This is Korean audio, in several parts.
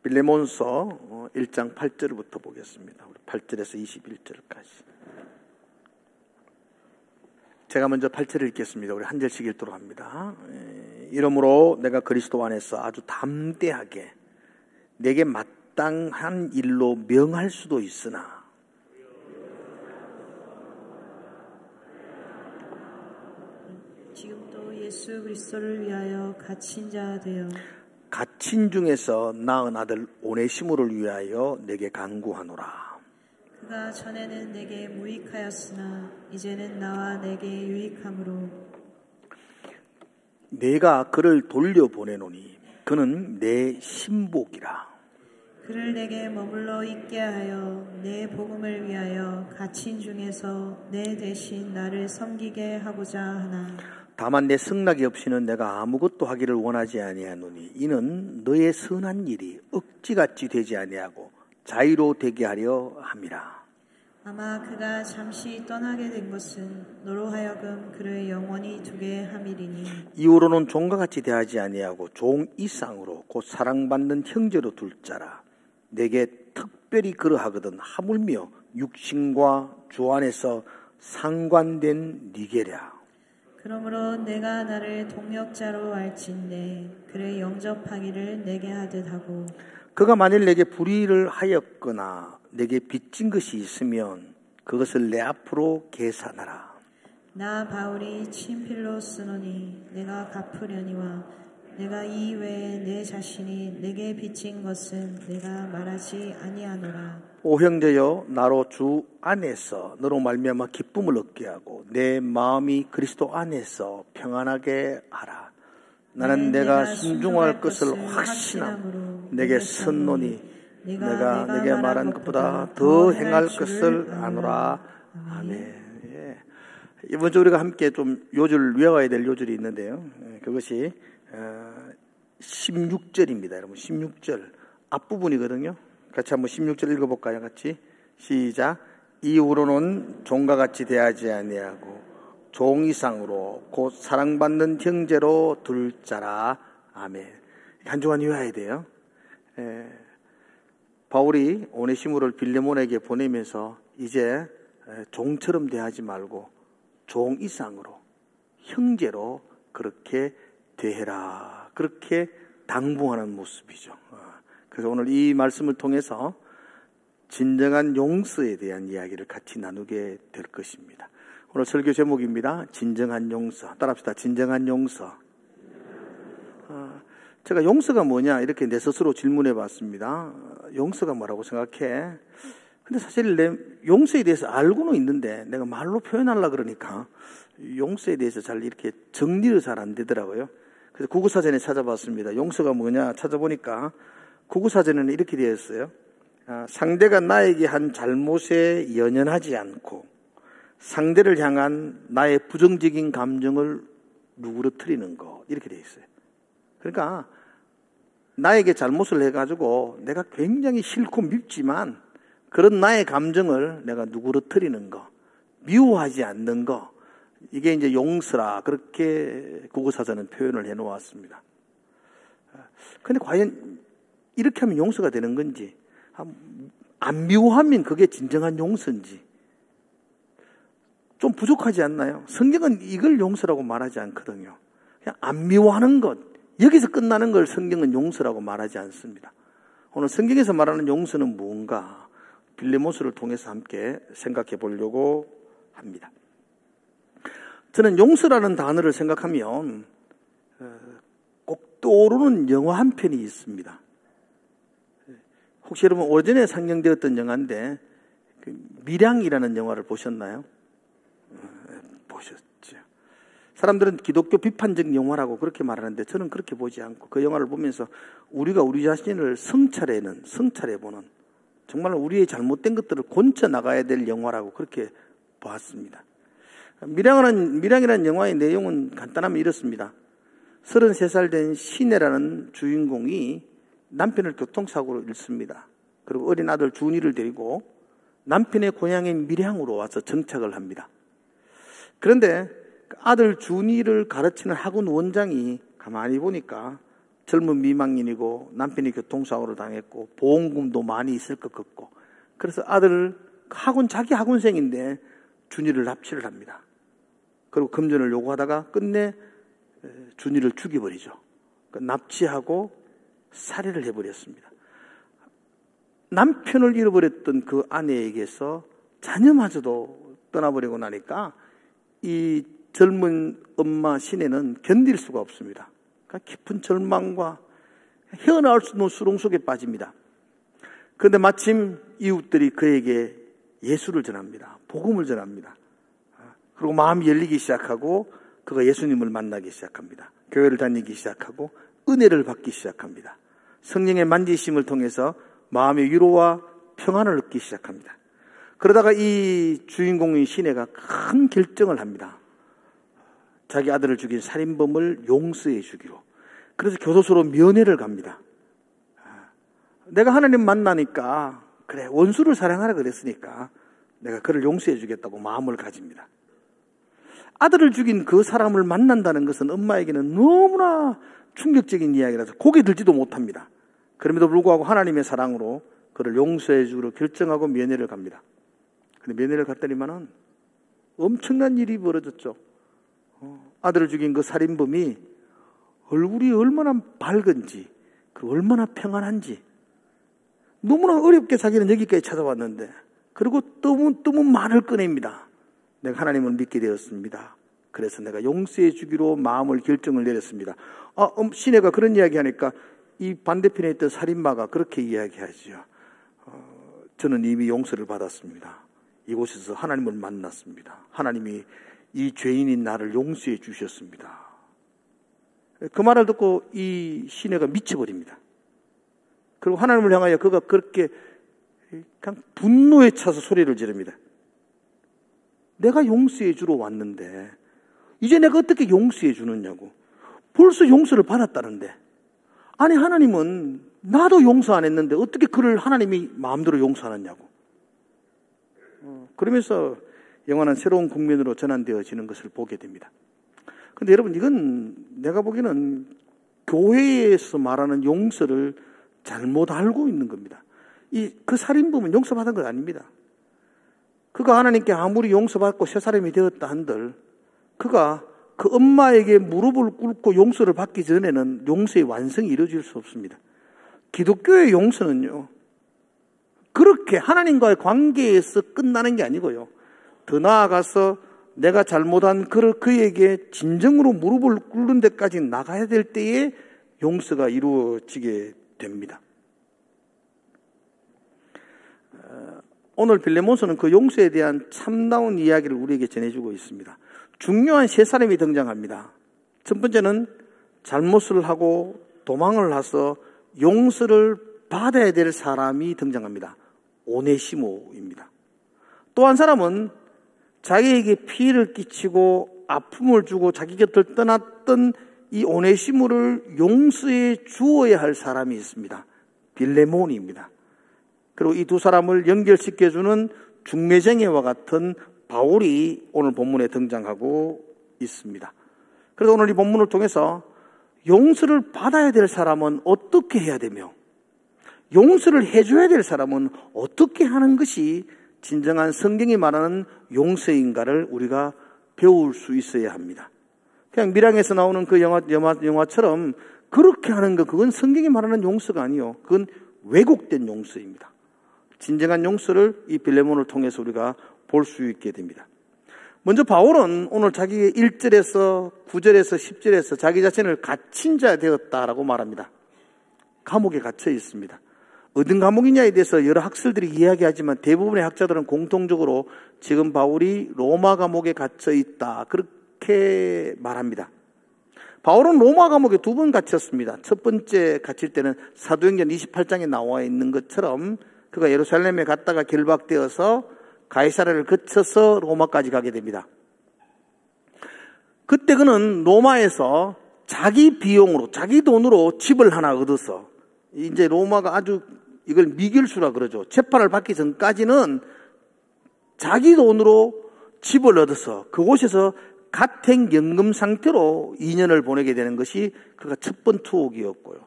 빌레몬서 1장 8절부터 보겠습니다. 8절에서 21절까지. 제가 먼저 8절을 읽겠습니다. 우리 한 절씩 읽도록 합니다. 이러므로 내가 그리스도 안에서 아주 담대하게 내게 마땅한 일로 명할 수도 있으나 지금도 예수 그리스도를 위하여 갇힌 자 되어 갇힌 중에서 낳은 아들 오네시모를 위하여 내게 간구하노라. 그가 전에는 내게 무익하였으나 이제는 나와 내게 유익함으로 내가 그를 돌려보내노니 그는 내 신복이라. 그를 내게 머물러 있게 하여 내 복음을 위하여 갇힌 중에서 내 대신 나를 섬기게 하고자 하나. 다만 내 승낙이 없이는 내가 아무것도 하기를 원하지 아니하노니 이는 너의 선한 일이 억지같이 되지 아니하고 자유로 되게 하려 함이라. 아마 그가 잠시 떠나게 된 것은 너로 하여금 그를 영원히 두게 함이리니 이후로는 종과 같이 대하지 아니하고 종 이상으로 곧 사랑받는 형제로 둘 자라. 내게 특별히 그러하거든 하물며 육신과 주 안에서 상관된 니게랴. 그러므로 내가 나를 동역자로 알진대 그를 영접하기를 내게 하듯 하고 그가 만일 내게 불의를 하였거나 내게 빚진 것이 있으면 그것을 내 앞으로 계산하라. 나 바울이 친필로 쓰노니 내가 갚으려니와 내가 이 외에 내 자신이 내게 빚진 것은 내가 말하지 아니하노라. 오 형제여, 나로 주 안에서 너로 말미암아 기쁨을 얻게 하고 내 마음이 그리스도 안에서 평안하게 하라. 나는 내가 순종할 것을 확신함으로 내게 선노니 내가 내게 말한 것보다 더 행할 것을 아노라. 아멘. 예. 이번 주 우리가 함께 좀 요절 외워야 될 요절이 있는데요. 그것이 16절입니다. 여러분 16절 앞부분이거든요. 같이 한번 16절 읽어볼까요? 같이 시작. 이후로는 종과 같이 대하지 아니하고 종 이상으로 곧 사랑받는 형제로 둘 자라. 아멘. 한 주간 외워야 돼요. 바울이 오네시모를 빌레몬에게 보내면서 이제 종처럼 대하지 말고 종 이상으로 형제로 그렇게 대해라. 그렇게 당부하는 모습이죠. 그래서 오늘 이 말씀을 통해서 진정한 용서에 대한 이야기를 같이 나누게 될 것입니다. 오늘 설교 제목입니다. 진정한 용서. 따라합시다. 진정한 용서. 제가 용서가 뭐냐 이렇게 내 스스로 질문해 봤습니다. 용서가 뭐라고 생각해? 근데 사실 내 용서에 대해서 알고는 있는데 내가 말로 표현하려고 그러니까 용서에 대해서 잘 이렇게 정리를 잘 안 되더라고요. 그래서 국어사전에 찾아봤습니다. 용서가 뭐냐 찾아보니까 국어사전에는 이렇게 되어 있어요. 상대가 나에게 한 잘못에 연연하지 않고 상대를 향한 나의 부정적인 감정을 누그러뜨리는 거 이렇게 되어 있어요. 그러니까 나에게 잘못을 해가지고 내가 굉장히 싫고 밉지만 그런 나의 감정을 내가 누그러뜨리는 거, 미워하지 않는 거, 이게 이제 용서라 그렇게 국어사전은 표현을 해놓았습니다. 근데 과연 이렇게 하면 용서가 되는 건지, 안 미워하면 그게 진정한 용서인지 좀 부족하지 않나요? 성경은 이걸 용서라고 말하지 않거든요. 그냥 안 미워하는 것, 여기서 끝나는 걸 성경은 용서라고 말하지 않습니다. 오늘 성경에서 말하는 용서는 무언가 빌레몬서를 통해서 함께 생각해 보려고 합니다. 저는 용서라는 단어를 생각하면 꼭 떠오르는 영화 한 편이 있습니다. 혹시 여러분 오전에 상영되었던 영화인데 밀양이라는 영화를 보셨나요? 보셨죠. 사람들은 기독교 비판적 영화라고 그렇게 말하는데 저는 그렇게 보지 않고 그 영화를 보면서 우리가 우리 자신을 성찰해보는 정말 우리의 잘못된 것들을 고쳐 나가야 될 영화라고 그렇게 봤습니다. 밀양이라는 영화의 내용은 간단하면 이렇습니다. 33살 된 시내라는 주인공이 남편을 교통사고로 잃습니다. 그리고 어린 아들 준이를 데리고 남편의 고향인 밀양으로 와서 정착을 합니다. 그런데 아들 준이를 가르치는 학원 원장이 가만히 보니까 젊은 미망인이고 남편이 교통사고를 당했고 보험금도 많이 있을 것 같고, 그래서 아들을 자기 학원생인데 준이를 납치를 합니다. 그리고 금전을 요구하다가 끝내 준이를 죽여버리죠. 납치하고 살해를 해버렸습니다. 남편을 잃어버렸던 그 아내에게서 자녀마저도 떠나버리고 나니까 이 젊은 엄마 시내는 견딜 수가 없습니다. 그러니까 깊은 절망과 헤어나올 수 없는 수렁 속에 빠집니다. 그런데 마침 이웃들이 그에게 예수를 전합니다. 복음을 전합니다. 그리고 마음이 열리기 시작하고 그가 예수님을 만나기 시작합니다. 교회를 다니기 시작하고 은혜를 받기 시작합니다. 성령의 만지심을 통해서 마음의 위로와 평안을 얻기 시작합니다. 그러다가 이 주인공인 시내가 큰 결정을 합니다. 자기 아들을 죽인 살인범을 용서해 주기로. 그래서 교도소로 면회를 갑니다. 내가 하나님 만나니까, 그래, 원수를 사랑하라 그랬으니까 내가 그를 용서해 주겠다고 마음을 가집니다. 아들을 죽인 그 사람을 만난다는 것은 엄마에게는 너무나 충격적인 이야기라서 고개 들지도 못합니다. 그럼에도 불구하고 하나님의 사랑으로 그를 용서해 주기로 결정하고 면회를 갑니다. 근데 면회를 갔더니만은 엄청난 일이 벌어졌죠. 아들을 죽인 그 살인범이 얼굴이 얼마나 밝은지, 그리고 얼마나 평안한지, 너무나 어렵게 자기는 여기까지 찾아왔는데, 그리고 뜨문 말을 꺼냅니다. 내가 하나님을 믿게 되었습니다. 그래서 내가 용서해 주기로 마음을 결정을 내렸습니다. 시내가 그런 이야기 하니까 이 반대편에 있던 살인마가 그렇게 이야기하죠. 저는 이미 용서를 받았습니다. 이곳에서 하나님을 만났습니다. 하나님이 이 죄인인 나를 용서해 주셨습니다. 그 말을 듣고 이 시내가 미쳐버립니다. 그리고 하나님을 향하여 그가 그렇게 그냥 분노에 차서 소리를 지릅니다. 내가 용서해 주러 왔는데 이제 내가 어떻게 용서해 주느냐고. 벌써 용서를 받았다는데. 아니, 하나님은 나도 용서 안 했는데 어떻게 그를 하나님이 마음대로 용서하느냐고. 그러면서 영화는 새로운 국면으로 전환되어지는 것을 보게 됩니다. 그런데 여러분, 이건 내가 보기에는 교회에서 말하는 용서를 잘못 알고 있는 겁니다. 그 살인범은 용서받은 것 아닙니다. 그가 하나님께 아무리 용서받고 새 사람이 되었다 한들 그가 그 엄마에게 무릎을 꿇고 용서를 받기 전에는 용서의 완성이 이루어질 수 없습니다. 기독교의 용서는요, 그렇게 하나님과의 관계에서 끝나는 게 아니고요, 더 나아가서 내가 잘못한 그에게 진정으로 무릎을 꿇는 데까지 나가야 될 때에 용서가 이루어지게 됩니다. 오늘 빌레몬서는 그 용서에 대한 참다운 이야기를 우리에게 전해주고 있습니다. 중요한 세 사람이 등장합니다. 첫 번째는 잘못을 하고 도망을 해서 용서를 받아야 될 사람이 등장합니다. 오네시모입니다. 또 한 사람은 자기에게 피해를 끼치고 아픔을 주고 자기 곁을 떠났던 이 오네시모를 용서해 주어야 할 사람이 있습니다. 빌레몬입니다. 그리고 이 두 사람을 연결시켜주는 중매쟁이와 같은 바울이 오늘 본문에 등장하고 있습니다. 그래서 오늘 이 본문을 통해서 용서를 받아야 될 사람은 어떻게 해야 되며 용서를 해줘야 될 사람은 어떻게 하는 것이 진정한 성경이 말하는 용서인가를 우리가 배울 수 있어야 합니다. 그냥 밀양에서 나오는 그 영화처럼 그렇게 하는 거, 그건 성경이 말하는 용서가 아니요, 그건 왜곡된 용서입니다. 진정한 용서를 이 빌레몬을 통해서 우리가 볼 수 있게 됩니다. 먼저 바울은 오늘 자기의 1절에서 9절에서 10절에서 자기 자신을 갇힌 자 되었다라고 말합니다. 감옥에 갇혀 있습니다. 어떤 감옥이냐에 대해서 여러 학설들이 이야기하지만 대부분의 학자들은 공통적으로 지금 바울이 로마 감옥에 갇혀 있다, 그렇게 말합니다. 바울은 로마 감옥에 두 번 갇혔습니다. 첫 번째 갇힐 때는 사도행전 28장에 나와 있는 것처럼 그가 예루살렘에 갔다가 결박되어서 가이사랴를 거쳐서 로마까지 가게 됩니다. 그때 그는 로마에서 자기 비용으로, 자기 돈으로 집을 하나 얻어서, 이제 로마가 아주 이걸 미결수라 그러죠. 재판을 받기 전까지는 자기 돈으로 집을 얻어서 그곳에서 가택연금 상태로 2년을 보내게 되는 것이 그가 첫 번 투옥이었고요.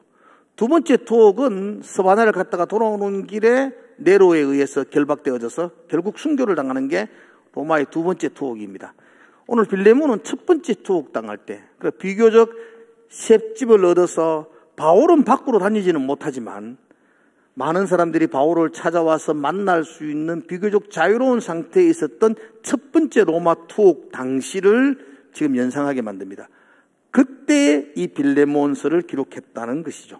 두 번째 투옥은 스바나를 갔다가 돌아오는 길에 네로에 의해서 결박되어져서 결국 순교를 당하는 게 로마의 두 번째 투옥입니다. 오늘 빌레몬은 첫 번째 투옥 당할 때 비교적 셋집을 얻어서 바울은 밖으로 다니지는 못하지만 많은 사람들이 바울을 찾아와서 만날 수 있는 비교적 자유로운 상태에 있었던 첫 번째 로마 투옥 당시를 지금 연상하게 만듭니다. 그때 이 빌레몬서를 기록했다는 것이죠.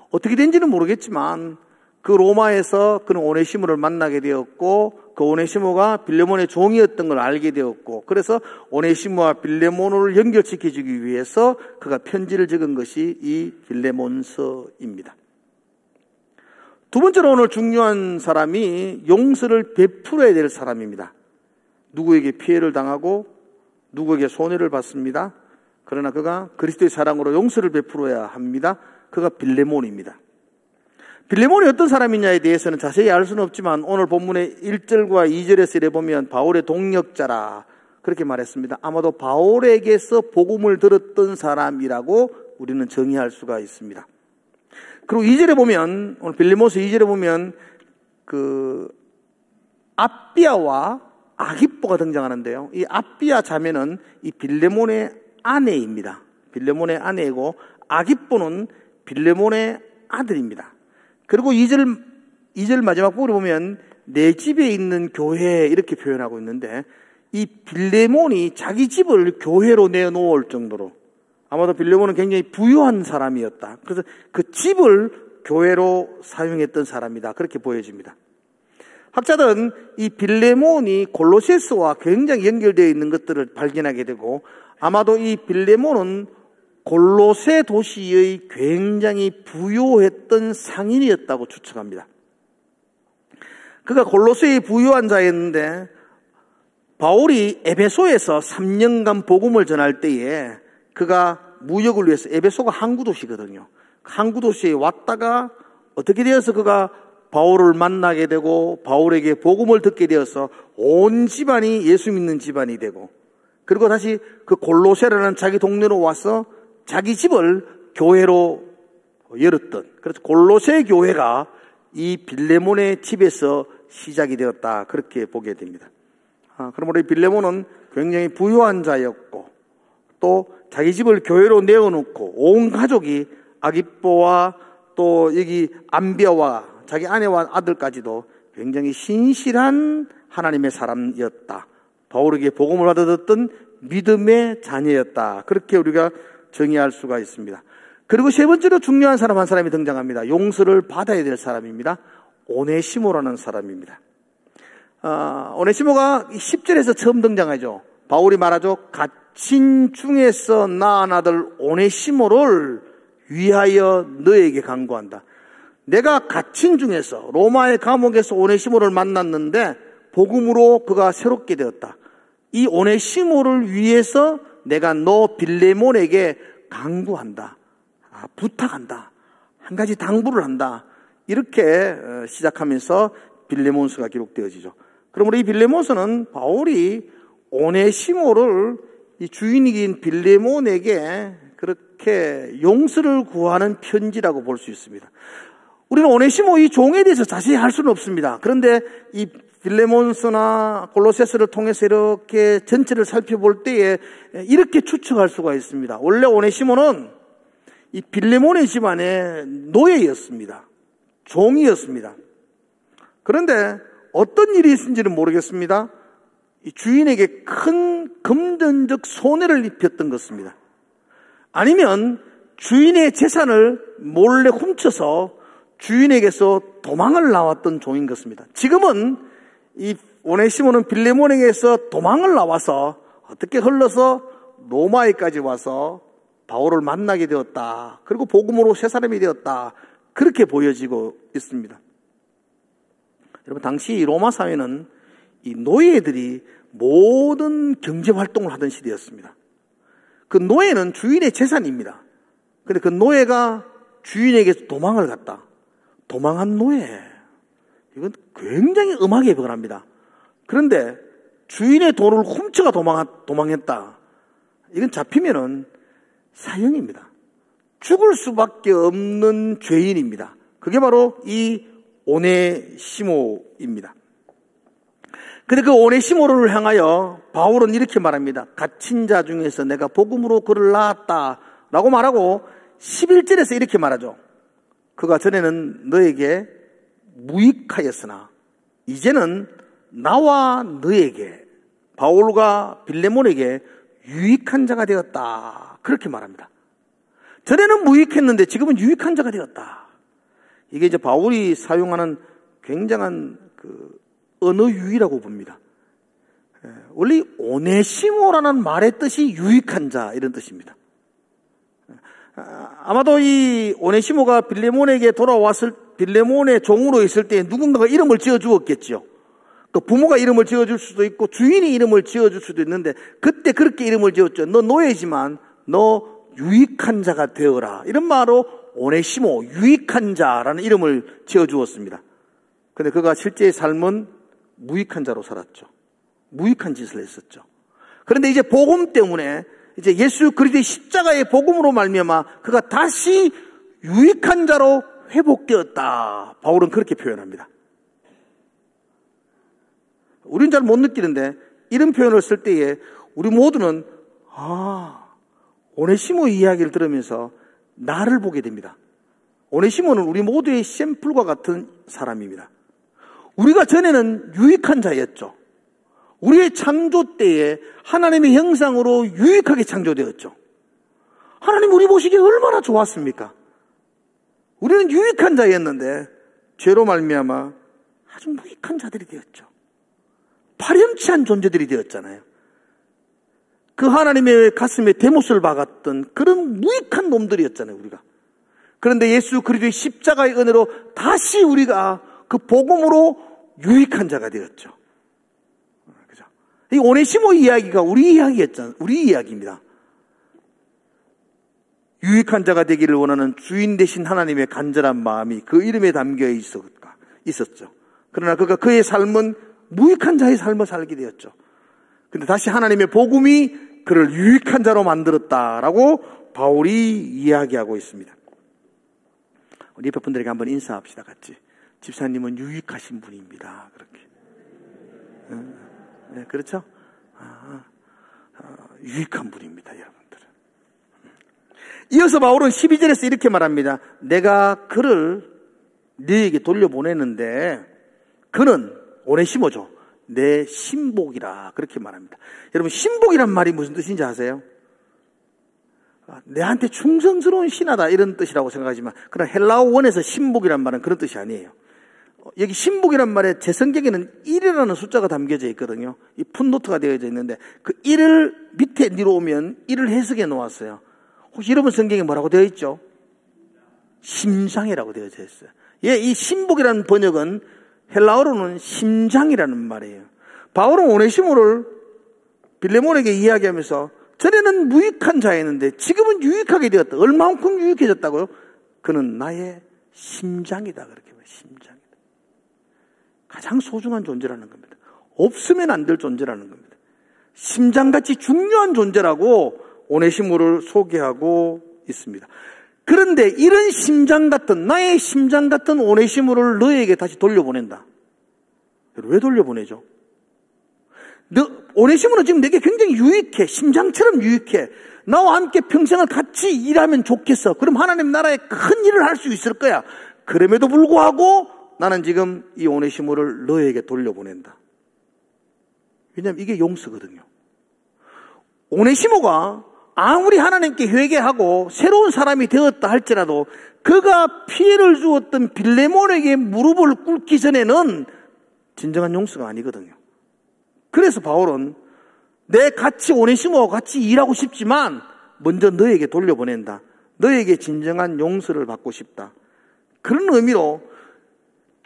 어떻게 된지는 모르겠지만 그 로마에서 그는 오네시모를 만나게 되었고 그 오네시모가 빌레몬의 종이었던 걸 알게 되었고 그래서 오네시모와 빌레몬을 연결시켜주기 위해서 그가 편지를 적은 것이 이 빌레몬서입니다. 두 번째로 오늘 중요한 사람이 용서를 베풀어야 될 사람입니다. 누구에게 피해를 당하고 누구에게 손해를 받습니다. 그러나 그가 그리스도의 사랑으로 용서를 베풀어야 합니다. 그가 빌레몬입니다. 빌레몬이 어떤 사람이냐에 대해서는 자세히 알 수는 없지만 오늘 본문의 1절과 2절에서 이래 보면 바울의 동역자라 그렇게 말했습니다. 아마도 바울에게서 복음을 들었던 사람이라고 우리는 정의할 수가 있습니다. 그리고 2절에 보면 오늘 빌레몬서 2절에 보면 그 아비아와 아기뽀가 등장하는데요. 이 아비아 자매는 이 빌레몬의 아내입니다. 빌레몬의 아내이고 아기뽀는 빌레몬의 아들입니다. 그리고 2절 마지막 부분에 보면 내 집에 있는 교회 이렇게 표현하고 있는데 이 빌레몬이 자기 집을 교회로 내놓을 정도로 아마도 빌레몬은 굉장히 부유한 사람이었다. 그래서 그 집을 교회로 사용했던 사람이다. 그렇게 보여집니다. 학자들은 이 빌레몬이 골로새서와 굉장히 연결되어 있는 것들을 발견하게 되고 아마도 이 빌레몬은 골로새 도시의 굉장히 부유했던 상인이었다고 추측합니다. 그가 골로새의 부유한 자였는데 바울이 에베소에서 3년간 복음을 전할 때에 그가 무역을 위해서 에베소가 항구 도시거든요. 항구 도시에 왔다가 어떻게 되어서 그가 바울을 만나게 되고 바울에게 복음을 듣게 되어서 온 집안이 예수 믿는 집안이 되고 그리고 다시 그 골로새라는 자기 동네로 와서 자기 집을 교회로 열었던 그래서 골로새 교회가 이 빌레몬의 집에서 시작이 되었다 그렇게 보게 됩니다. 그럼 우리 빌레몬은 굉장히 부유한 자였고 또 자기 집을 교회로 내어놓고 온 가족이 아기뽀와 또 여기 암비아와 자기 아내와 아들까지도 굉장히 신실한 하나님의 사람이었다. 바울에게 복음을 받아 듣던 믿음의 자녀였다. 그렇게 우리가 정의할 수가 있습니다. 그리고 세 번째로 중요한 사람 한 사람이 등장합니다. 용서를 받아야 될 사람입니다. 오네시모라는 사람입니다. 오네시모가 10절에서 처음 등장하죠. 바울이 말하죠. 갇힌 중에서 낳은 아들 오네시모를 위하여 너에게 간구한다. 내가 갇힌 중에서 로마의 감옥에서 오네시모를 만났는데 복음으로 그가 새롭게 되었다. 이 오네시모를 위해서 내가 너 빌레몬에게 간구한다. 부탁한다. 한 가지 당부를 한다. 이렇게 시작하면서 빌레몬서가 기록되어지죠. 그럼 우리 이 빌레몬서는 바울이 오네시모를 이 주인이긴 빌레몬에게 그렇게 용서를 구하는 편지라고 볼 수 있습니다. 우리는 오네시모 이 종에 대해서 자세히 할 수는 없습니다. 그런데 이 빌레몬서나 골로새서를 통해서 이렇게 전체를 살펴볼 때에 이렇게 추측할 수가 있습니다. 원래 오네시모는 이 빌레몬의 집안의 노예였습니다. 종이었습니다. 그런데 어떤 일이 있은지는 모르겠습니다. 이 주인에게 큰 금전적 손해를 입혔던 것입니다. 아니면 주인의 재산을 몰래 훔쳐서 주인에게서 도망을 나왔던 종인 것입니다. 지금은 이 오네시모는 빌레몬에게서 도망을 나와서 어떻게 흘러서 로마에까지 와서 바울을 만나게 되었다. 그리고 복음으로 새 사람이 되었다. 그렇게 보여지고 있습니다. 여러분, 당시 로마 사회는 이 노예들이 모든 경제 활동을 하던 시대였습니다. 그 노예는 주인의 재산입니다. 그런데 그 노예가 주인에게서 도망을 갔다. 도망한 노예. 이건 굉장히 음하게 변합니다. 그런데 주인의 돈을 훔쳐가 도망했다. 이건 잡히면은 사형입니다. 죽을 수밖에 없는 죄인입니다. 그게 바로 이 오네시모입니다. 근데 그 오네시모를 향하여 바울은 이렇게 말합니다. 갇힌 자 중에서 내가 복음으로 그를 낳았다 라고 말하고 11절에서 이렇게 말하죠. 그가 전에는 너에게 무익하였으나 이제는 나와 너에게, 바울과 빌레몬에게 유익한 자가 되었다. 그렇게 말합니다. 전에는 무익했는데 지금은 유익한 자가 되었다. 이게 이제 바울이 사용하는 굉장한 그 언어유희라고 봅니다. 원래 오네시모라는 말의 뜻이 유익한 자 이런 뜻입니다. 아마도 이 오네시모가 빌레몬에게 돌아왔을, 빌레몬의 종으로 있을 때 누군가가 이름을 지어주었겠죠. 그 부모가 이름을 지어줄 수도 있고 주인이 이름을 지어줄 수도 있는데 그때 그렇게 이름을 지었죠. 너 노예지만 너 유익한 자가 되어라. 이런 말로 오네시모, 유익한 자라는 이름을 지어주었습니다. 근데 그가 실제의 삶은 무익한 자로 살았죠. 무익한 짓을 했었죠. 그런데 이제 복음 때문에 이제 예수 그리스도의 십자가의 복음으로 말미암아 그가 다시 유익한 자로 회복되었다. 바울은 그렇게 표현합니다. 우리는 잘 못 느끼는데 이런 표현을 쓸 때에 우리 모두는 오네시모 이야기를 들으면서 나를 보게 됩니다. 오네시모는 우리 모두의 샘플과 같은 사람입니다. 우리가 전에는 유익한 자였죠. 우리의 창조 때에 하나님의 형상으로 유익하게 창조되었죠. 하나님 우리 보시기에 얼마나 좋았습니까? 우리는 유익한 자였는데 죄로 말미암아 아주 무익한 자들이 되었죠. 파렴치한 존재들이 되었잖아요. 그 하나님의 가슴에 대못을 박았던 그런 무익한 놈들이었잖아요, 우리가. 그런데 예수 그리스도의 십자가의 은혜로 다시 우리가 그 복음으로 유익한 자가 되었죠. 그죠? 이 오네시모 이야기가 우리 이야기였잖아요. 우리 이야기입니다. 유익한 자가 되기를 원하는 주인 되신 하나님의 간절한 마음이 그 이름에 담겨 있었죠. 그러나 그의 삶은 무익한 자의 삶을 살게 되었죠. 근데 다시 하나님의 복음이 그를 유익한 자로 만들었다라고 바울이 이야기하고 있습니다. 우리 옆에 분들에게 한번 인사합시다, 같이. 집사님은 유익하신 분입니다. 그렇게. 네, 그렇죠? 유익한 분입니다, 여러분들은. 이어서 바울은 12절에서 이렇게 말합니다. 내가 그를 너에게 돌려보내는데 그는 오네시모죠. 내 신복이라 그렇게 말합니다. 여러분, 신복이란 말이 무슨 뜻인지 아세요? 내한테 충성스러운 신하다 이런 뜻이라고 생각하지만 그러나 헬라어 원에서 신복이란 말은 그런 뜻이 아니에요. 여기 신복이란 말에 제 성경에는 1이라는 숫자가 담겨져 있거든요. 이 풋노트가 되어져 있는데 그 1을 밑에 내려오면 1을 해석해 놓았어요. 혹시 여러분 성경에 뭐라고 되어 있죠? 심장이라고 되어져 있어요. 예, 이 신복이라는 번역은 헬라어로는 심장이라는 말이에요. 바울은 오네시모를 빌레몬에게 이야기하면서 전에는 무익한 자였는데 지금은 유익하게 되었다. 얼마만큼 유익해졌다고요? 그는 나의 심장이다. 그렇게 말해요. 심장이다. 가장 소중한 존재라는 겁니다. 없으면 안 될 존재라는 겁니다. 심장같이 중요한 존재라고 오네시모를 소개하고 있습니다. 그런데 이런 심장 같은, 나의 심장 같은 오네시모를 너에게 다시 돌려보낸다. 왜 돌려보내죠? 오네시모는 지금 내게 굉장히 유익해. 심장처럼 유익해. 나와 함께 평생을 같이 일하면 좋겠어. 그럼 하나님 나라에 큰 일을 할 수 있을 거야. 그럼에도 불구하고 나는 지금 이 오네시모를 너에게 돌려보낸다. 왜냐하면 이게 용서거든요. 오네시모가 아무리 하나님께 회개하고 새로운 사람이 되었다 할지라도 그가 피해를 주었던 빌레몬에게 무릎을 꿇기 전에는 진정한 용서가 아니거든요. 그래서 바울은 내 같이 오네시모와 같이 일하고 싶지만 먼저 너에게 돌려보낸다. 너에게 진정한 용서를 받고 싶다. 그런 의미로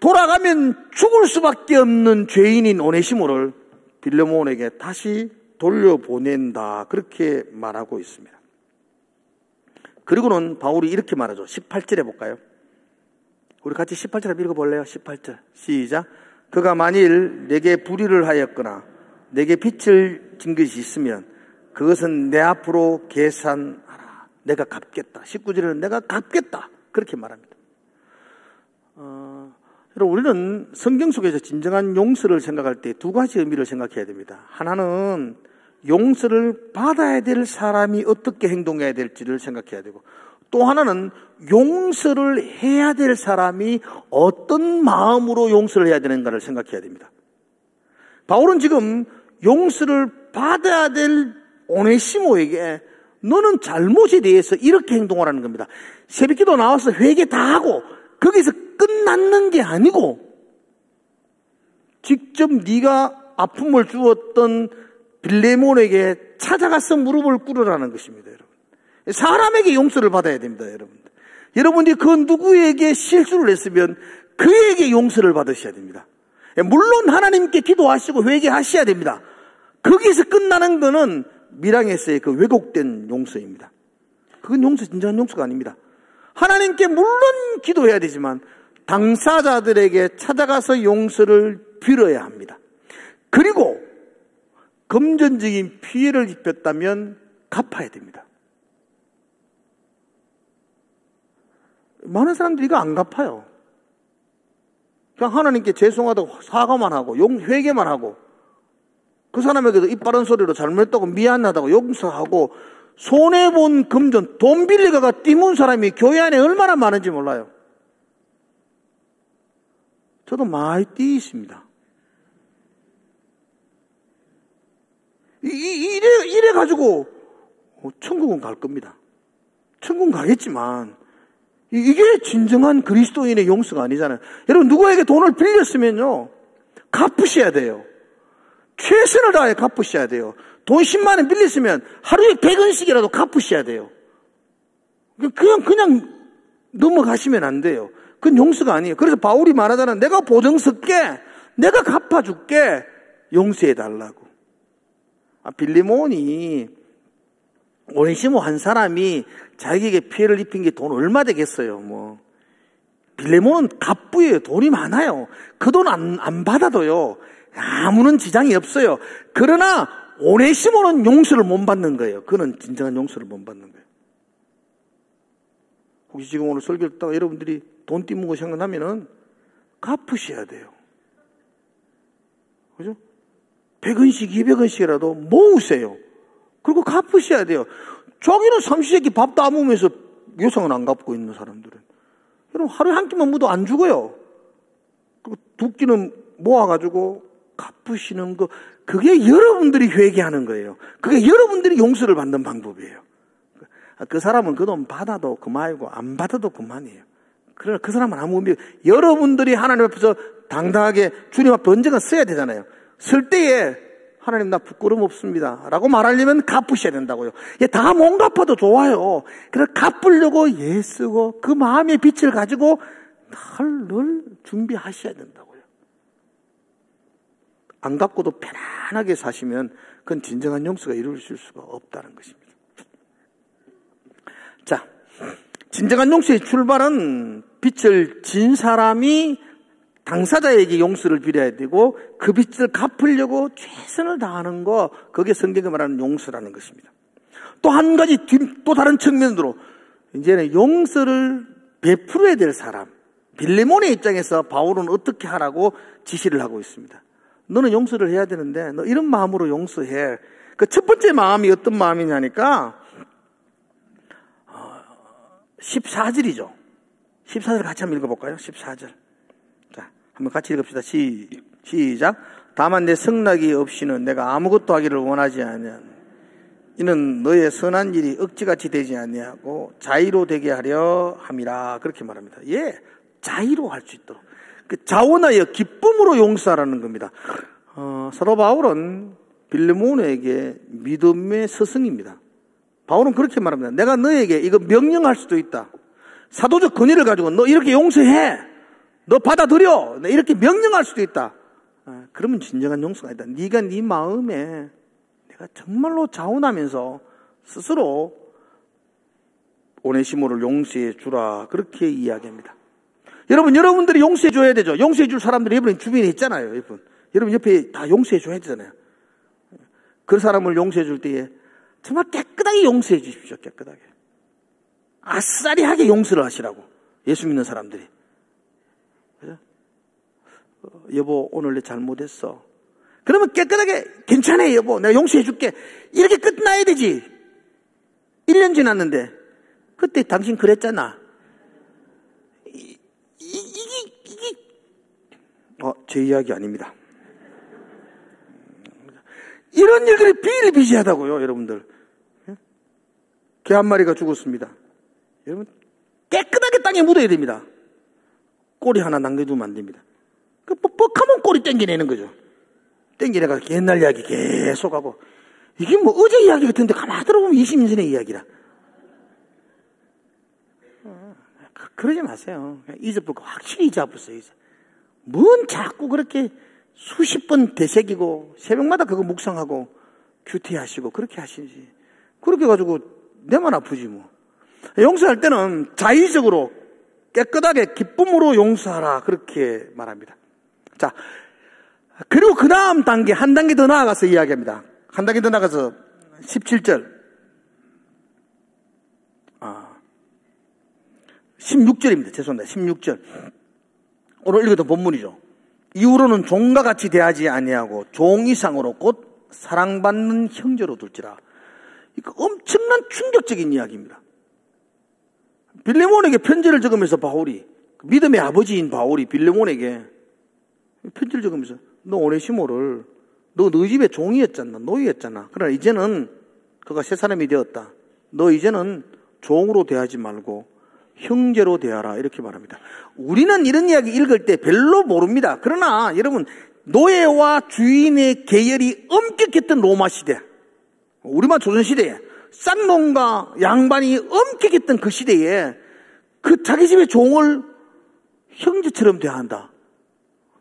돌아가면 죽을 수밖에 없는 죄인인 오네시모를 빌레몬에게 다시 돌려보낸다. 그렇게 말하고 있습니다. 그리고는 바울이 이렇게 말하죠. 18절에 볼까요? 우리 같이 18절 읽어볼래요? 18절 시작. 그가 만일 내게 불의를 하였거나 내게 빚을 진 것이 있으면 그것은 내 앞으로 계산하라. 내가 갚겠다. 19절에는 내가 갚겠다. 그렇게 말합니다. 여러분, 우리는 성경 속에서 진정한 용서를 생각할 때 두 가지 의미를 생각해야 됩니다. 하나는 용서를 받아야 될 사람이 어떻게 행동해야 될지를 생각해야 되고, 또 하나는 용서를 해야 될 사람이 어떤 마음으로 용서를 해야 되는가를 생각해야 됩니다. 바울은 지금 용서를 받아야 될 오네시모에게 너는 잘못에 대해서 이렇게 행동하라는 겁니다. 새벽기도 나와서 회개 다 하고 거기서 끝났는 게 아니고 직접 네가 아픔을 주었던 빌레몬에게 찾아가서 무릎을 꿇으라는 것입니다. 여러분, 사람에게 용서를 받아야 됩니다. 여러분들, 여러분들이 그 누구에게 실수를 했으면 그에게 용서를 받으셔야 됩니다. 물론 하나님께 기도하시고 회개하셔야 됩니다. 거기에서 끝나는 거는 밀항에서의 그 왜곡된 용서입니다. 그건 진정한 용서가 아닙니다. 하나님께 물론 기도해야 되지만 당사자들에게 찾아가서 용서를 빌어야 합니다. 그리고 금전적인 피해를 입혔다면 갚아야 됩니다. 많은 사람들이 이거 안 갚아요. 그냥 하나님께 죄송하다고 사과만 하고 회개만 하고 그 사람에게도 입 바른 소리로 잘못했다고 미안하다고 용서하고 손해본 금전, 돈 빌리다가 띠문 사람이 교회 안에 얼마나 많은지 몰라요. 저도 많이 띠있습니다. 이래가지고 천국은 갈 겁니다. 천국은 가겠지만 이게 진정한 그리스도인의 용서가 아니잖아요. 여러분, 누구에게 돈을 빌렸으면요 갚으셔야 돼요. 최선을 다해 갚으셔야 돼요. 돈 10만 원 빌렸으면 하루에 100원씩이라도 갚으셔야 돼요. 그냥 넘어가시면 안 돼요. 그건 용서가 아니에요. 그래서 바울이 말하잖아요. 내가 보증 쓸게, 내가 갚아줄게, 용서해달라고. 빌레몬이 오네시모 한 사람이 자기에게 피해를 입힌 게 돈 얼마 되겠어요. 빌레몬은 갑부예요. 돈이 많아요. 그 돈 안 받아도요 아무런 지장이 없어요. 그러나 오네시모는 용서를 못 받는 거예요. 그는 진정한 용서를 못 받는 거예요. 혹시 지금 오늘 설교 듣다가 여러분들이 돈 띠문 거 생각나면은 갚으셔야 돼요. 그죠? 100원씩 200원씩이라도 모으세요. 그리고 갚으셔야 돼요. 자기는 삼시세끼 밥도 안 먹으면서 요상은 안 갚고 있는 사람들은 여러분 하루에 한 끼만 먹어도 안 죽어요. 그리고 두 끼는 모아가지고 갚으시는 거, 그게 여러분들이 회개하는 거예요. 그게 여러분들이 용서를 받는 방법이에요. 그 사람은 그 돈 받아도 그만이고 안 받아도 그만이에요. 그러나 그 사람은 아무 의미, 여러분들이 하나님 앞에서 당당하게 주님 앞에 언젠가 써야 되잖아요. 쓸 때에 하나님 나 부끄러움 없습니다 라고 말하려면 갚으셔야 된다고요. 다 못 갚아도 좋아요. 그래서 갚으려고 애쓰고 그 마음의 빛을 가지고 늘 준비하셔야 된다고요. 안 갚고도 편안하게 사시면 그건 진정한 용서가 이루어질 수가 없다는 것입니다. 자, 진정한 용서의 출발은 빚을 진 사람이 당사자에게 용서를 빌어야 되고 그 빚을 갚으려고 최선을 다하는 거, 그게 성경이 말하는 용서라는 것입니다. 또 한 가지, 또 다른 측면으로 이제는 용서를 베풀어야 될 사람, 빌레몬의 입장에서 바울은 어떻게 하라고 지시를 하고 있습니다. 너는 용서를 해야 되는데 너 이런 마음으로 용서해. 그 첫 번째 마음이 어떤 마음이냐니까 14절이죠. 14절 같이 한번 읽어볼까요? 14절. 자, 한번 같이 읽읍시다. 시작. 다만 내 성락이 없이는 내가 아무것도 하기를 원하지 아니하니 이는 너의 선한 일이 억지같이 되지 아니하고 자의로 되게 하려 함이라. 그렇게 말합니다. 자의로 할 수 있도록. 그 자원하여 기쁨으로 용서하라는 겁니다. 사도 바울은 빌레몬에게 믿음의 스승입니다. 바울은 그렇게 말합니다. 내가 너에게 이거 명령할 수도 있다. 사도적 권위를 가지고 너 이렇게 용서해. 너 받아들여. 이렇게 명령할 수도 있다. 그러면 진정한 용서가 아니다. 네가 네 마음에 내가 정말로 자원하면서 스스로 오네시모를 용서해 주라. 그렇게 이야기합니다. 여러분들이 용서해 줘야 되죠. 용서해 줄 사람들이 여러분 주변에 있잖아요. 여러분 옆에 다 용서해 줘야 되잖아요. 그 사람을 용서해 줄 때에 정말 깨끗하게 용서해 주십시오. 깨끗하게. 아싸리하게 용서를 하시라고. 예수 믿는 사람들이. 여보, 오늘 내 잘못했어. 그러면 깨끗하게, 괜찮아, 여보. 내가 용서해 줄게. 이렇게 끝나야 되지. 1년 지났는데, 그때 당신 그랬잖아. 제 이야기 아닙니다. 이런 일들이 비일비재하다고요, 여러분들. 개 한 마리가 죽었습니다. 여러분, 깨끗하게 땅에 묻어야 됩니다. 꼬리 하나 남겨두면 안 됩니다. 뻑뻑하면 꼬리 땡겨내는 거죠. 땡겨내가 옛날 이야기 계속 하고, 이게 뭐 어제 이야기 같은데 가만히 들어보면 20년 전의 이야기라. 그러지 마세요. 잊어볼 거 확실히 잊어버렸어요. 뭔 자꾸 그렇게 수십 번 되새기고 새벽마다 그거 묵상하고 큐티하시고 그렇게 하시지. 그렇게 해가지고 내만 아프지 뭐. 용서할 때는 자의적으로 깨끗하게 기쁨으로 용서하라 그렇게 말합니다. 자, 그리고 그 다음 단계 한 단계 더 나아가서 이야기합니다. 한 단계 더 나아가서 17절 16절입니다. 죄송합니다. 16절. 오늘 읽었던 본문이죠. 이후로는 종과 같이 대하지 아니하고 종 이상으로 곧 사랑받는 형제로 둘지라. 이거 엄청난 충격적인 이야기입니다. 빌레몬에게 편지를 적으면서 바울이, 믿음의 아버지인 바울이 빌레몬에게 편지를 적으면서 너 오네시모를 너 너희 집의 종이었잖아. 노예였잖아. 그러나 이제는 그가 새 사람이 되었다. 너 이제는 종으로 대하지 말고 형제로 대하라 이렇게 말합니다. 우리는 이런 이야기 읽을 때 별로 모릅니다. 그러나 여러분 노예와 주인의 계열이 엄격했던 로마 시대, 우리만 조선시대에 쌍놈과 양반이 엄격했던 그 시대에 그 자기 집의 종을 형제처럼 대한다.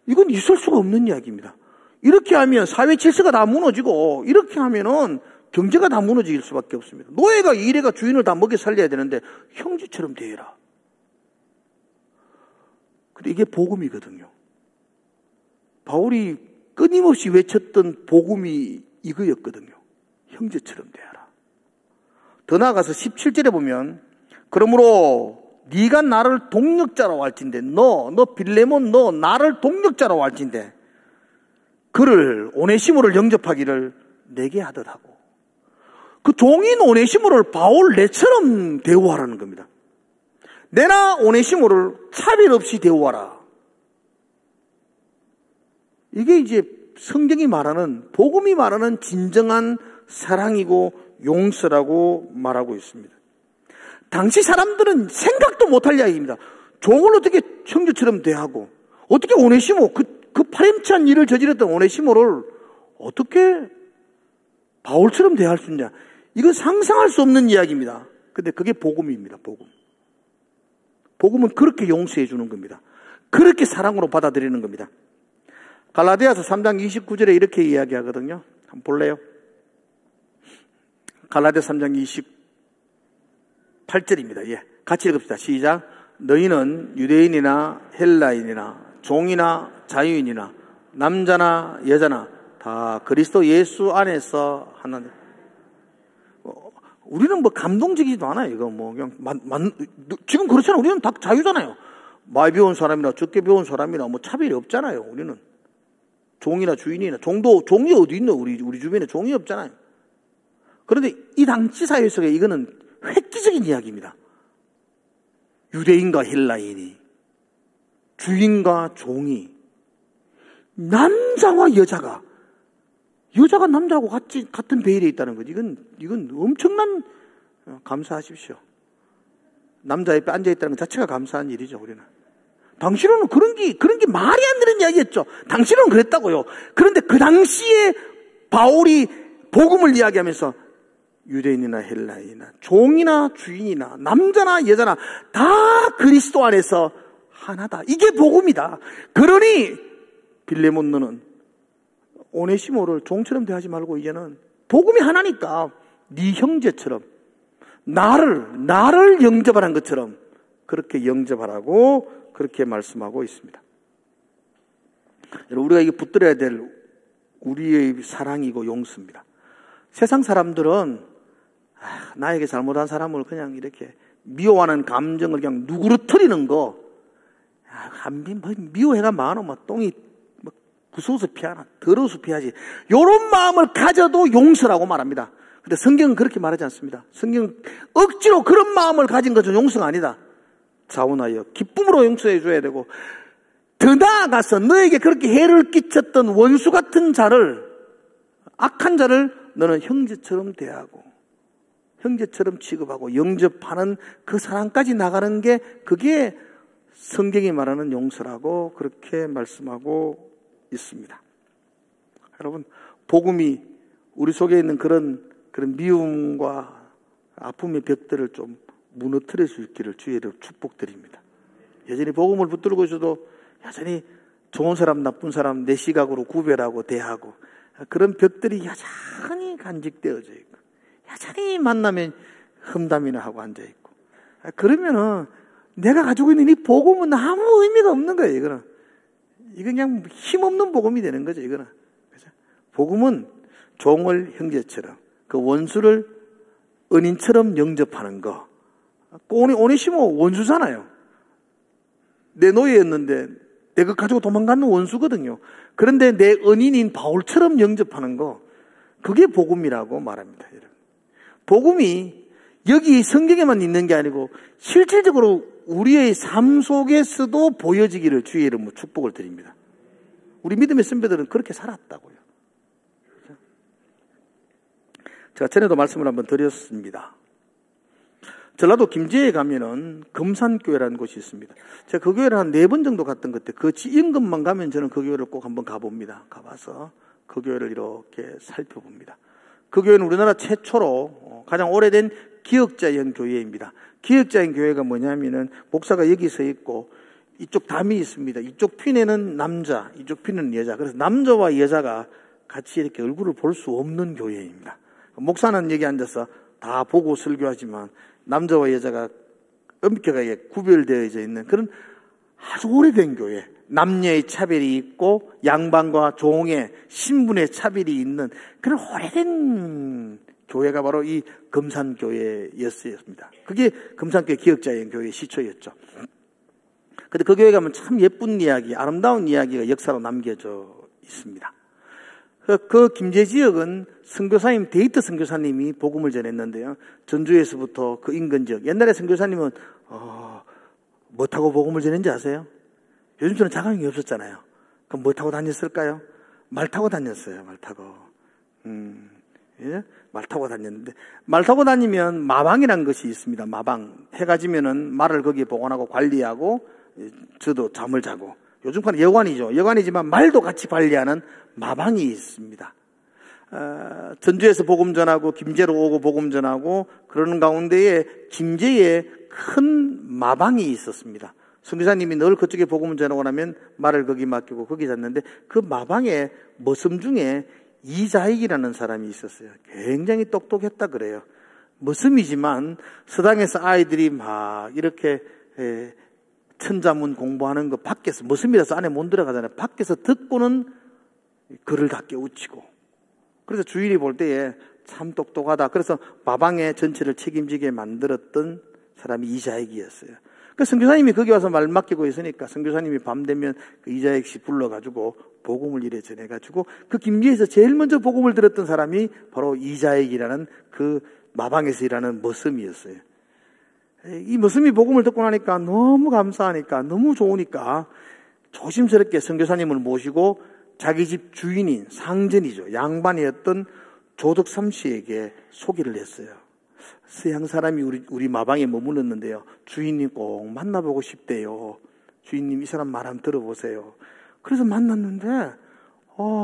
이건 있을 수가 없는 이야기입니다. 이렇게 하면 사회 질서가 다 무너지고 이렇게 하면은 경제가 다 무너질 수밖에 없습니다. 노예가 일해가 주인을 다 먹여 살려야 되는데 형제처럼 대해라. 근데 이게 복음이거든요. 바울이 끊임없이 외쳤던 복음이 이거였거든요. 형제처럼 대하라. 더 나아가서 17절에 보면 그러므로 네가 나를 동력자라고 할진대 너 빌레몬 너 나를 동력자라고 할진대 그를 오네시모를 영접하기를 내게 하더라고. 그 종인 오네시모를 바울 내처럼 대우하라는 겁니다. 내나 오네시모를 차별 없이 대우하라. 이게 이제 성경이 말하는, 복음이 말하는 진정한 사랑이고 용서라고 말하고 있습니다. 당시 사람들은 생각도 못할 이야기입니다. 종을 어떻게 형제처럼 대하고, 어떻게 오네시모, 그 파렴치한 일을 저질렀던 오네시모를 어떻게 바울처럼 대할 수 있냐. 이건 상상할 수 없는 이야기입니다. 근데 그게 복음입니다. 복음은 그렇게 용서해 주는 겁니다. 그렇게 사랑으로 받아들이는 겁니다. 갈라디아서 3장 29절에 이렇게 이야기하거든요. 한번 볼래요? 갈라디아 3장 28절입니다. 예, 같이 읽읍시다. 시작. 너희는 유대인이나 헬라인이나 종이나 자유인이나 남자나 여자나 다 그리스도 예수 안에서 하나님. 우리는 뭐 감동적이지도 않아요. 이거 뭐 그냥 지금 그렇잖아요. 우리는 다 자유잖아요. 많이 배운 사람이나 적게 배운 사람이나 뭐 차별이 없잖아요. 우리는 종이나 주인이나 종이 어디 있노? 우리 주변에 종이 없잖아요. 그런데 이 당시 사회 속에 이거는 획기적인 이야기입니다. 유대인과 헬라인이, 주인과 종이, 남자와 여자가 남자하고 같은 베일에 있다는 거지. 이건 엄청난, 감사하십시오. 남자 옆에 앉아있다는 것 자체가 감사한 일이죠, 우리는. 당시로는 그런 게 말이 안 되는 이야기였죠. 당시로는 그랬다고요. 그런데 그 당시에 바울이 복음을 이야기하면서 유대인이나 헬라인이나 종이나 주인이나 남자나 여자나 다 그리스도 안에서 하나다. 이게 복음이다. 그러니 빌레몬 너는 오네시모를 종처럼 대하지 말고 이제는 복음이 하나니까 네 형제처럼 나를 영접하는 것처럼 그렇게 영접하라고 그렇게 말씀하고 있습니다. 여러분, 우리가 이게 붙들어야 될 우리의 사랑이고 용서입니다. 세상 사람들은 나에게 잘못한 사람을 그냥 이렇게 미워하는 감정을 그냥 누구르뜨리는 거, 미워해가 많어, 똥이 구수해서 피하나, 더러워서 피하지. 요런 마음을 가져도 용서라고 말합니다. 근데 성경은 그렇게 말하지 않습니다. 성경은 억지로 그런 마음을 가진 것은 용서가 아니다. 자원하여 기쁨으로 용서해 줘야 되고, 더 나아가서 너에게 그렇게 해를 끼쳤던 원수 같은 자를, 악한 자를 너는 형제처럼 대하고 형제처럼 취급하고 영접하는 그 사랑까지 나가는 게, 그게 성경이 말하는 용서라고 그렇게 말씀하고 있습니다. 여러분, 복음이 우리 속에 있는 그런 미움과 아픔의 벽들을 좀 무너뜨릴 수 있기를 주의 이름으로 축복드립니다. 여전히 복음을 붙들고 있어도 여전히 좋은 사람, 나쁜 사람 내 시각으로 구별하고 대하고, 그런 벽들이 여전히 간직되어져 있고, 여전히 만나면 험담이나 하고 앉아있고, 그러면은 내가 가지고 있는 이 복음은 아무 의미가 없는 거예요. 이거는 그냥 힘없는 복음이 되는 거죠. 이거는. 그죠? 복음은 종을 형제처럼, 그 원수를 은인처럼 영접하는 거. 오네시모 원수잖아요. 내 노예였는데 내가 가지고 도망가는 원수거든요. 그런데 내 은인인 바울처럼 영접하는 거, 그게 복음이라고 말합니다. 여러분. 복음이 여기 성경에만 있는 게 아니고 실질적으로 우리의 삶 속에서도 보여지기를 주의 이름으로 축복을 드립니다. 우리 믿음의 선배들은 그렇게 살았다고요. 제가 전에도 말씀을 한번 드렸습니다. 전라도 김제에 가면은 금산교회라는 곳이 있습니다. 제가 그 교회를 한 4번 정도 갔던 것 같아요. 그 지인금만 가면 저는 그 교회를 꼭 한번 가봅니다. 가봐서 그 교회를 이렇게 살펴봅니다. 그 교회는 우리나라 최초로 가장 오래된 기역자형 교회입니다. 기역자형 교회가 뭐냐면은 목사가 여기 서 있고 이쪽 담이 있습니다. 이쪽 핀에는 남자, 이쪽 핀은 여자. 그래서 남자와 여자가 같이 이렇게 얼굴을 볼 수 없는 교회입니다. 목사는 여기 앉아서 다 보고 설교하지만 남자와 여자가 엄격하게 구별되어져 있는 그런 아주 오래된 교회. 남녀의 차별이 있고 양반과 종의 신분의 차별이 있는 그런 오래된 교회가 바로 이 금산교회였습니다. 그게 금산교회 기역자형 교회의 시초였죠. 근데 그 교회 가면 참 예쁜 이야기, 아름다운 이야기가 역사로 남겨져 있습니다. 그 김제 지역은 선교사님, 데이트 선교사님이 복음을 전했는데요. 전주에서부터 그 인근 지역. 옛날에 선교사님은 뭐 타고 복음을 전했는지 아세요? 요즘처럼 자가용이 없었잖아요. 그럼 뭐 타고 다녔을까요? 말 타고 다녔어요. 말 타고. 예? 말 타고 다녔는데, 말 타고 다니면 마방이라는 것이 있습니다. 마방. 해가 지면은 말을 거기에 보관하고 관리하고, 저도 잠을 자고. 요즘은 여관이죠. 여관이지만 말도 같이 관리하는 마방이 있습니다. 전주에서 복음 전하고 김제로 오고 복음 전하고 그러는 가운데에 김제에 큰 마방이 있었습니다. 선교사님이 늘 그쪽에 복음 전하고 나면 말을 거기 맡기고 거기 잤는데, 그 마방에 머슴 중에 이자익이라는 사람이 있었어요. 굉장히 똑똑했다 그래요. 머슴이지만 서당에서 아이들이 막 이렇게 천자문 공부하는 거 밖에서, 머슴이라서 안에 못 들어가잖아요. 밖에서 듣고는 글을 다 깨우치고, 그래서 주인이 볼 때에 참 똑똑하다. 그래서 마방의 전체를 책임지게 만들었던 사람이 이자익이었어요. 그 선교사님이 거기 와서 말 맡기고 있으니까 선교사님이 밤 되면 그 이자익 씨 불러가지고 복음을 이래 전해가지고, 그 김제에서 제일 먼저 복음을 들었던 사람이 바로 이자익이라는 그 마방에서 일하는 머슴이었어요. 이 머슴이 복음을 듣고 나니까 너무 감사하니까, 너무 좋으니까 조심스럽게 선교사님을 모시고 자기 집 주인인 상전이죠, 양반이었던 조덕삼 씨에게 소개를 했어요. 서양 사람이 우리 마방에 머물렀는데요, 주인님 꼭 만나보고 싶대요. 주인님 이 사람 말 한번 들어보세요. 그래서 만났는데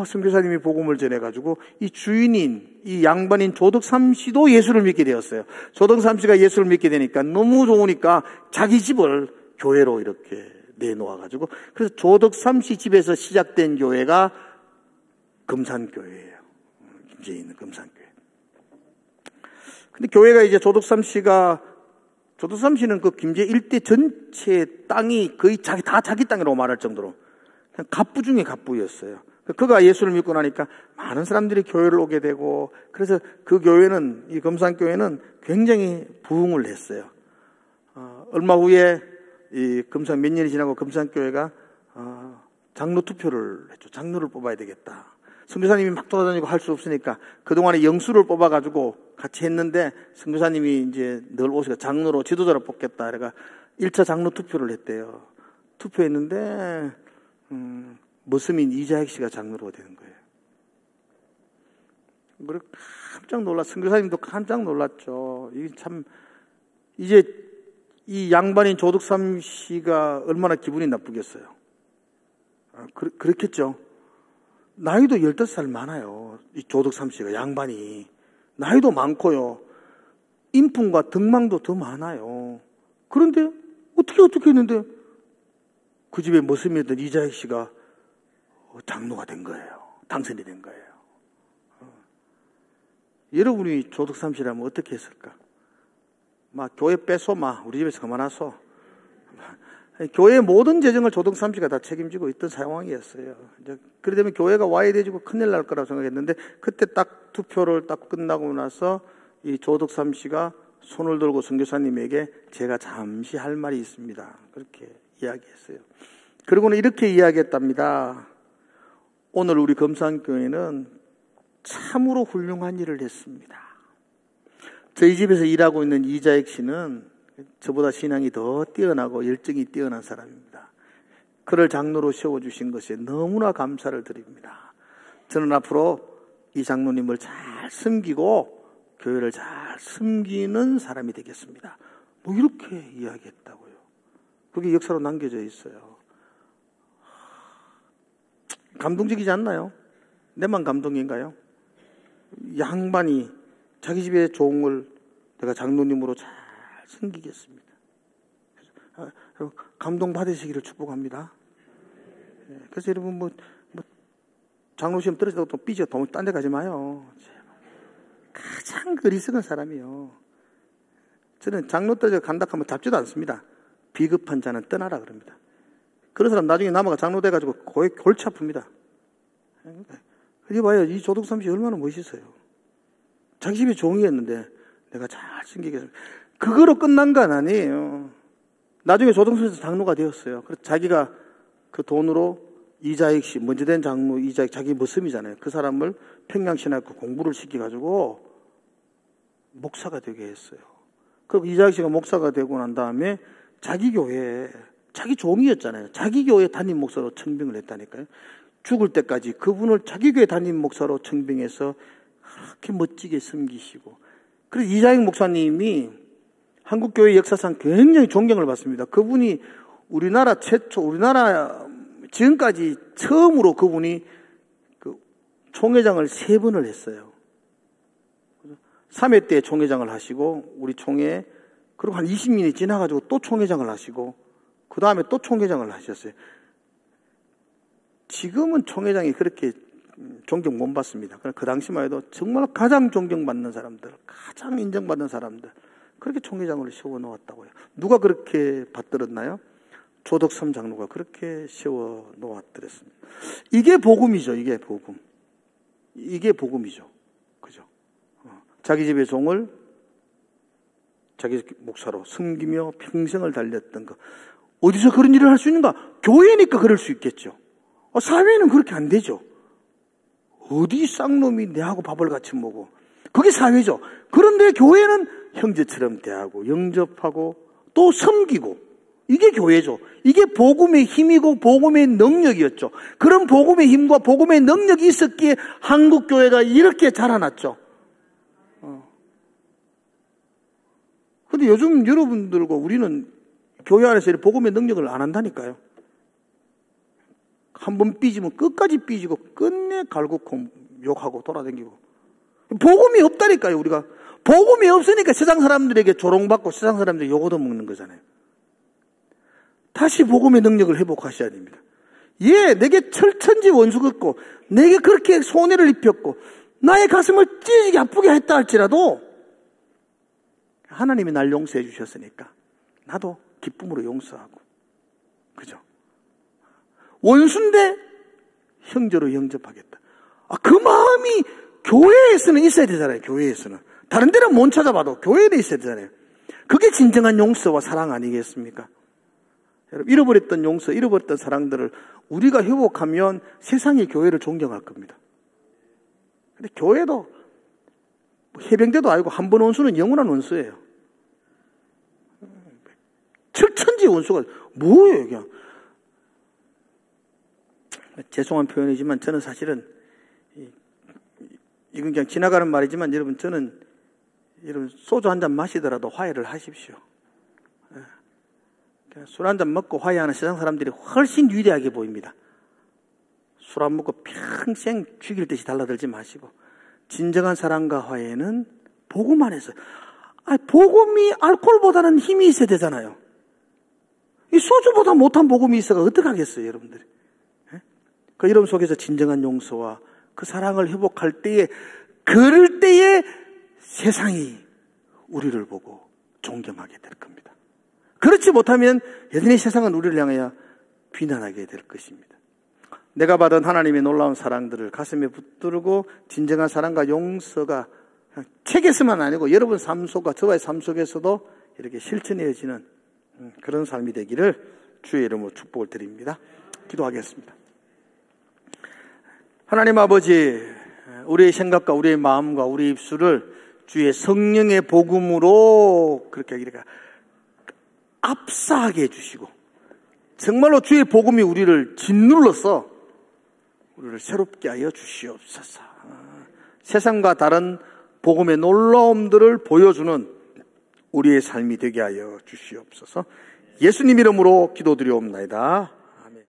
선교사님이 복음을 전해가지고 이 주인인, 이 양반인 조덕삼 씨도 예수를 믿게 되었어요. 조덕삼 씨가 예수를 믿게 되니까 너무 좋으니까 자기 집을 교회로 이렇게 내놓아가지고, 그래서 조덕삼 씨 집에서 시작된 교회가 금산교회예요. 김제에 있는 금산교회. 근데 교회가 이제 조덕삼 씨는 그 김제 일대 전체 땅이 거의 다 자기 땅이라고 말할 정도로 그냥 갑부 중에 갑부였어요. 그가 예수를 믿고 나니까 많은 사람들이 교회를 오게 되고, 그래서 그 교회는, 이 금산교회는 굉장히 부흥을 했어요. 얼마 후에 이 금산 몇 년이 지나고 금산교회가 장로 투표를 했죠. 장로를 뽑아야 되겠다. 선교사님이 막 돌아다니고 할 수 없으니까 그동안에 영수를 뽑아가지고 같이 했는데, 선교사님이 이제 늘 오시고 장로로 지도자로 뽑겠다. 그래가 1차 장로 투표를 했대요. 투표했는데 머슴인 이자익 씨가 장로가 되는 거예요. 그래 깜짝 놀라, 선교사님도 깜짝 놀랐죠. 이게 참, 이제 이 양반인 조덕삼 씨가 얼마나 기분이 나쁘겠어요. 그렇겠죠. 나이도 15살 많아요. 이 조덕삼 씨가, 양반이. 나이도 많고요. 인품과 덕망도 더 많아요. 그런데 어떻게 했는데 그 집에 머슴이었던 이자익 씨가 장로가 된 거예요. 당선이 된 거예요. 여러분이 조덕삼 씨라면 어떻게 했을까? 막 교회 뺏어, 우리 집에서 그만하소. 교회의 모든 재정을 조덕삼 씨가 다 책임지고 있던 상황이었어요. 그래 되면 교회가 와해되지고 큰일 날 거라고 생각했는데, 그때 딱 투표를 딱 끝나고 나서 이 조덕삼 씨가 손을 들고 선교사님에게 제가 잠시 할 말이 있습니다. 그렇게 이야기했어요. 그리고는 이렇게 이야기했답니다. 오늘 우리 금산교회는 참으로 훌륭한 일을 했습니다. 저희 집에서 일하고 있는 이자익 씨는 저보다 신앙이 더 뛰어나고 열정이 뛰어난 사람입니다. 그를 장로로 세워주신 것에 너무나 감사를 드립니다. 저는 앞으로 이 장로님을 잘 섬기고 교회를 잘 섬기는 사람이 되겠습니다. 뭐 이렇게 이야기했다고요. 그게 역사로 남겨져 있어요. 감동적이지 않나요? 내만 감동인가요? 양반이 자기 집의 종을 내가 장로님으로 잘 섬기겠습니다. 감동 받으시기를 축복합니다. 그래서 여러분 장로 시험 떨어지다고 또 삐져 돈 딴 데 가지 마요. 가장 어리석은 사람이요. 저는 장로 떨어져 간다 하면 잡지도 않습니다. 비급한 자는 떠나라 그럽니다. 그런 사람 나중에 남아가 장로 돼가지고 골치 아픕니다. 그래 봐요. 이 조덕삼 씨 얼마나 멋있어요. 자기 집에 종이었는데 내가 잘 섬기겠습니다. 그거로 끝난 건 아니에요. 나중에 조덕삼 씨 장로가 되었어요. 그래서 자기가 그 돈으로 이자익 씨, 먼저 된 장로 이자익, 자기 머슴이잖아요. 그 사람을 평양신학교 공부를 시켜가지고 목사가 되게 했어요. 그리고 이자익 씨가 목사가 되고 난 다음에 자기 교회에, 자기 종이었잖아요. 자기 교회 담임 목사로 청빙을 했다니까요. 죽을 때까지 그분을 자기 교회 담임 목사로 청빙해서 그렇게 멋지게 섬기시고. 그래서 이자익 목사님이 한국교회 역사상 굉장히 존경을 받습니다. 그분이 우리나라 지금까지 처음으로 그분이 그 총회장을 3번을 했어요. 3회 때 총회장을 하시고, 우리 총회, 그리고 한 20년이 지나가지고 또 총회장을 하시고, 그 다음에 또 총회장을 하셨어요. 지금은 총회장이 그렇게 존경 못 받습니다. 그 당시만 해도 정말 가장 존경받는 사람들, 가장 인정받는 사람들, 그렇게 총회장으로 세워놓았다고요. 누가 그렇게 받들었나요? 조덕삼 장로가 그렇게 세워놓았더랬습니다. 이게 복음이죠. 이게 복음. 이게 복음이죠. 그죠? 자기 집의 종을 자기 목사로 섬기며 평생을 달렸던 거. 어디서 그런 일을 할 수 있는가? 교회니까 그럴 수 있겠죠. 사회는 그렇게 안 되죠. 어디 쌍놈이 내하고 밥을 같이 먹어. 그게 사회죠. 그런데 교회는 형제처럼 대하고 영접하고 또 섬기고, 이게 교회죠. 이게 복음의 힘이고 복음의 능력이었죠. 그런 복음의 힘과 복음의 능력이 있었기에 한국 교회가 이렇게 자라났죠. 근데 요즘 여러분들과 우리는 교회 안에서 복음의 능력을 안 한다니까요. 한번 삐지면 끝까지 삐지고 끝내 갈구고 욕하고 돌아다니고. 복음이 없다니까요. 우리가 복음이 없으니까 세상 사람들에게 조롱받고 세상 사람들에게 욕 얻어먹는 거잖아요. 다시 복음의 능력을 회복하셔야 됩니다. 내게 철천지 원수 긋고 내게 그렇게 손해를 입혔고 나의 가슴을 찢어지게 아프게 했다 할지라도 하나님이 날 용서해 주셨으니까 나도 기쁨으로 용서하고, 그죠? 원수인데 형제로 영접하겠다. 그 마음이 교회에서는 있어야 되잖아요. 교회에서는. 다른 데는 못 찾아봐도 교회에 있어야 되잖아요. 그게 진정한 용서와 사랑 아니겠습니까? 여러분, 잃어버렸던 용서, 잃어버렸던 사랑들을 우리가 회복하면 세상이 교회를 존경할 겁니다. 근데 교회도 해병대도 아니고 한 번 원수는 영원한 원수예요. 철천지 원수가 뭐예요, 그냥. 죄송한 표현이지만 저는 사실은 이건 그냥 지나가는 말이지만 여러분, 저는 여러분 소주 한 잔 마시더라도 화해를 하십시오. 술 한 잔 먹고 화해하는 세상 사람들이 훨씬 위대하게 보입니다. 술 안 먹고 평생 죽일 듯이 달라들지 마시고, 진정한 사랑과 화해는 복음 안에서. 복음이 알코올보다는 힘이 있어야 되잖아요. 이 소주보다 못한 복음이 있어가 어떡하겠어요, 여러분들이. 그 이름 속에서 진정한 용서와 그 사랑을 회복할 때에, 그럴 때에 세상이 우리를 보고 존경하게 될 겁니다. 그렇지 못하면 여전히 세상은 우리를 향하여 비난하게 될 것입니다. 내가 받은 하나님의 놀라운 사랑들을 가슴에 붙들고 진정한 사랑과 용서가 책에서만 아니고 여러분 삶 속과 저와의 삶 속에서도 이렇게 실천해지는 그런 삶이 되기를 주의 이름으로 축복을 드립니다. 기도하겠습니다. 하나님 아버지, 우리의 생각과 우리의 마음과 우리의 입술을 주의 성령의 복음으로 그렇게 압사하게 해주시고, 정말로 주의 복음이 우리를 짓눌러서 우리를 새롭게 하여 주시옵소서. 세상과 다른 복음의 놀라움들을 보여주는 우리의 삶이 되게 하여 주시옵소서. 예수님 이름으로 기도드리옵나이다.